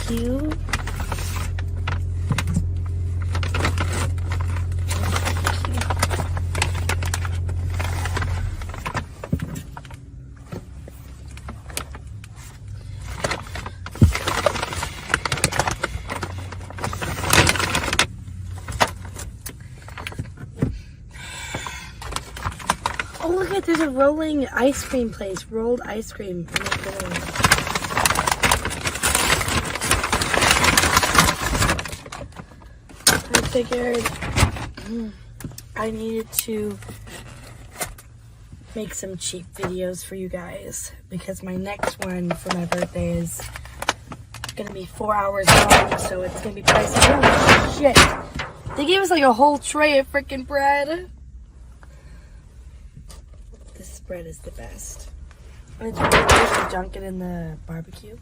cute. Oh, look at, there's a rolling ice cream place. Rolled ice cream. I figured I needed to make some cheap videos for you guys because my next one for my birthday is gonna be 4 hours long, so it's gonna be pricey. Oh shit! They gave us like a whole tray of freaking bread. This bread is the best. I'm gonna dunk it in the barbecue.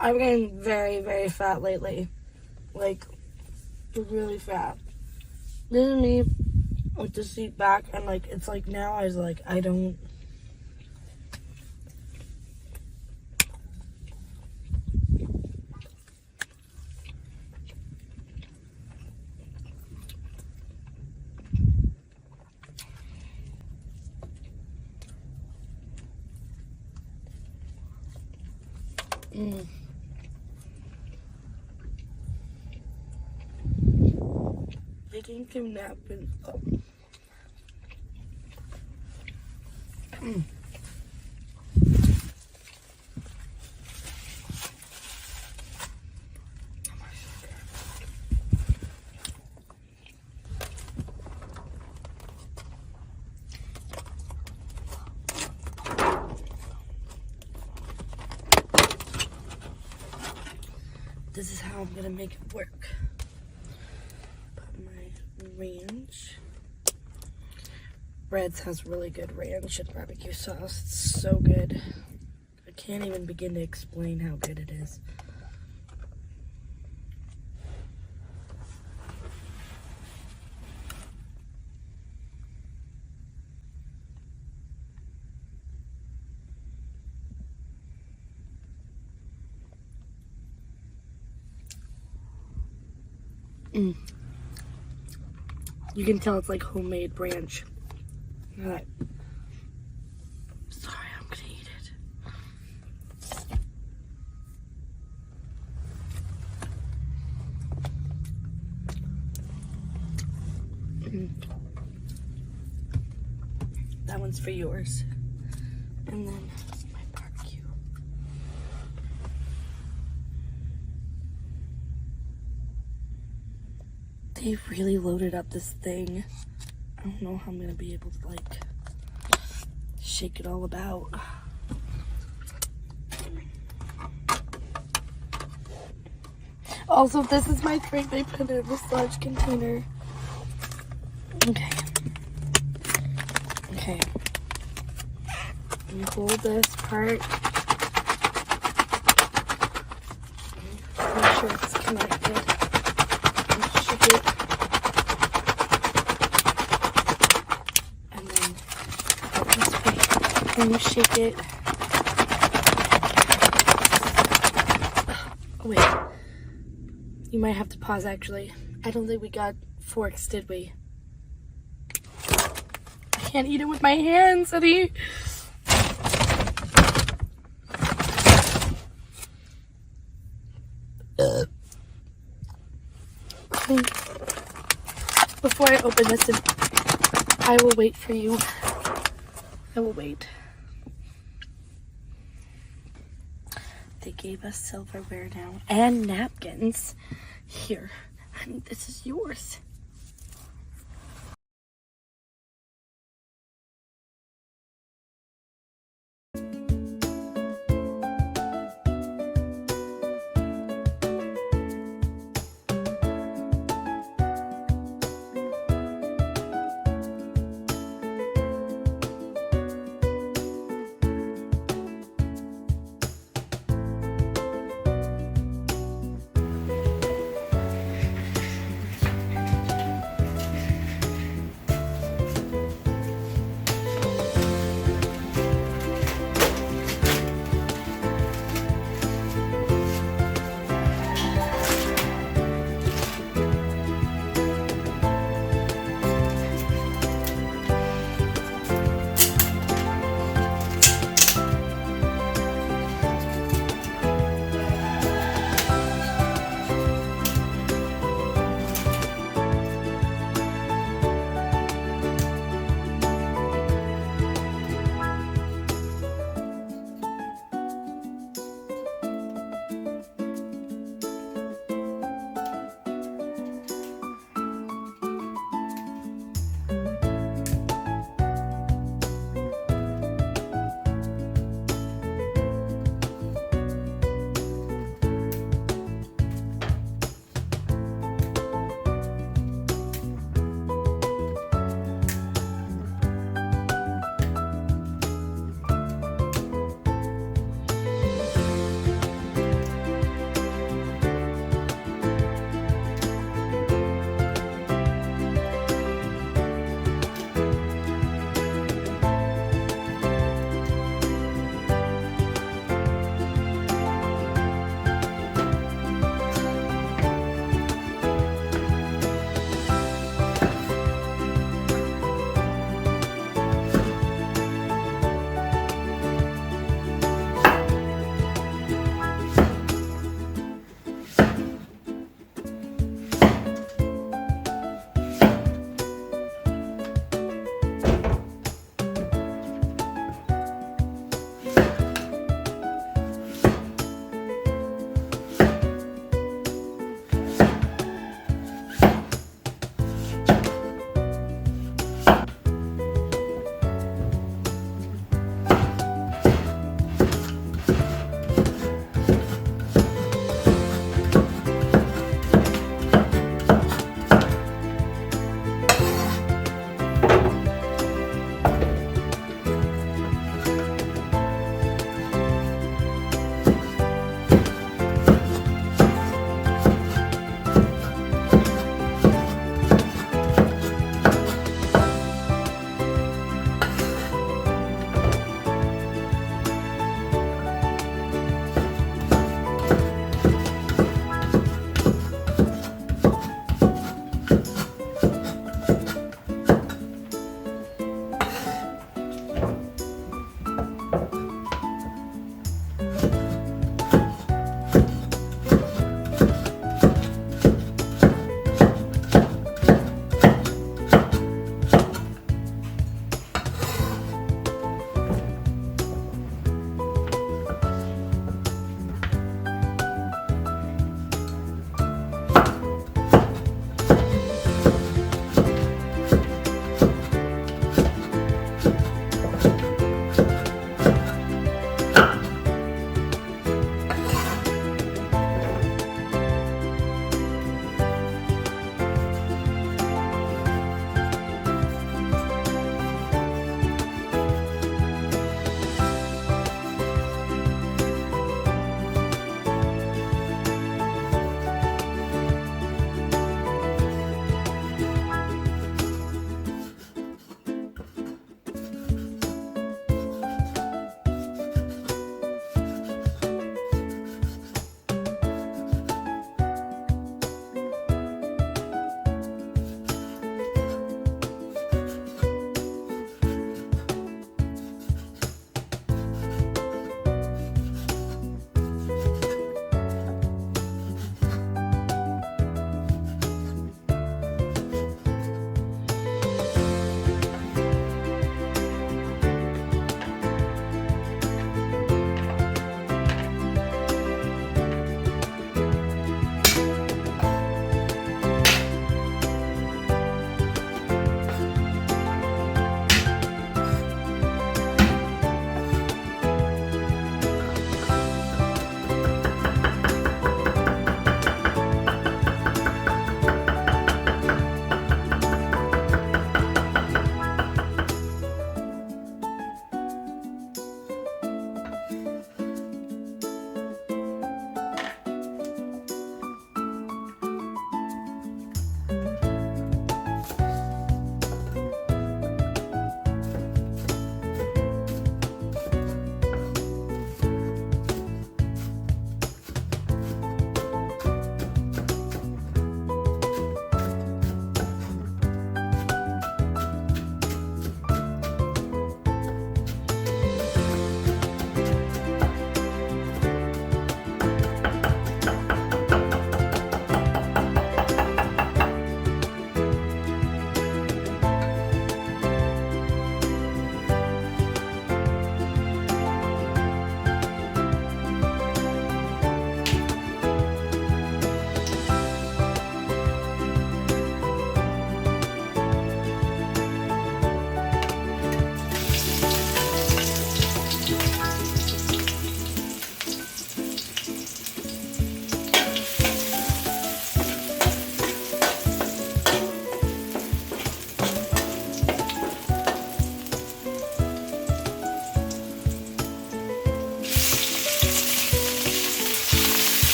I'm getting very, very fat lately. Like, really fat. This is me with the seat back, and like, it's like now I was like, I don't. Taking some napkins. Oh. This is how I'm gonna make it work. Ranch. Breads has really good ranch and barbecue sauce. It's so good. I can't even begin to explain how good it is. You can tell it's like homemade ranch. Alright. Sorry, I'm gonna eat it. That one's for yours. And then my barbecue. They really loaded up this thing. I don't know how I'm gonna be able to like shake it all about. Also, this is my drink. They put it in this large container. Okay. Okay. You hold this part. Make sure it's connected. And shake it. And then this way. And you shake it. Oh, wait. You might have to pause, actually. I don't think we got forks, did we? I can't eat it with my hands, Eddie. Before I open this, I will wait for you. I will wait. They gave us silverware now and napkins. Here, honey, this is yours.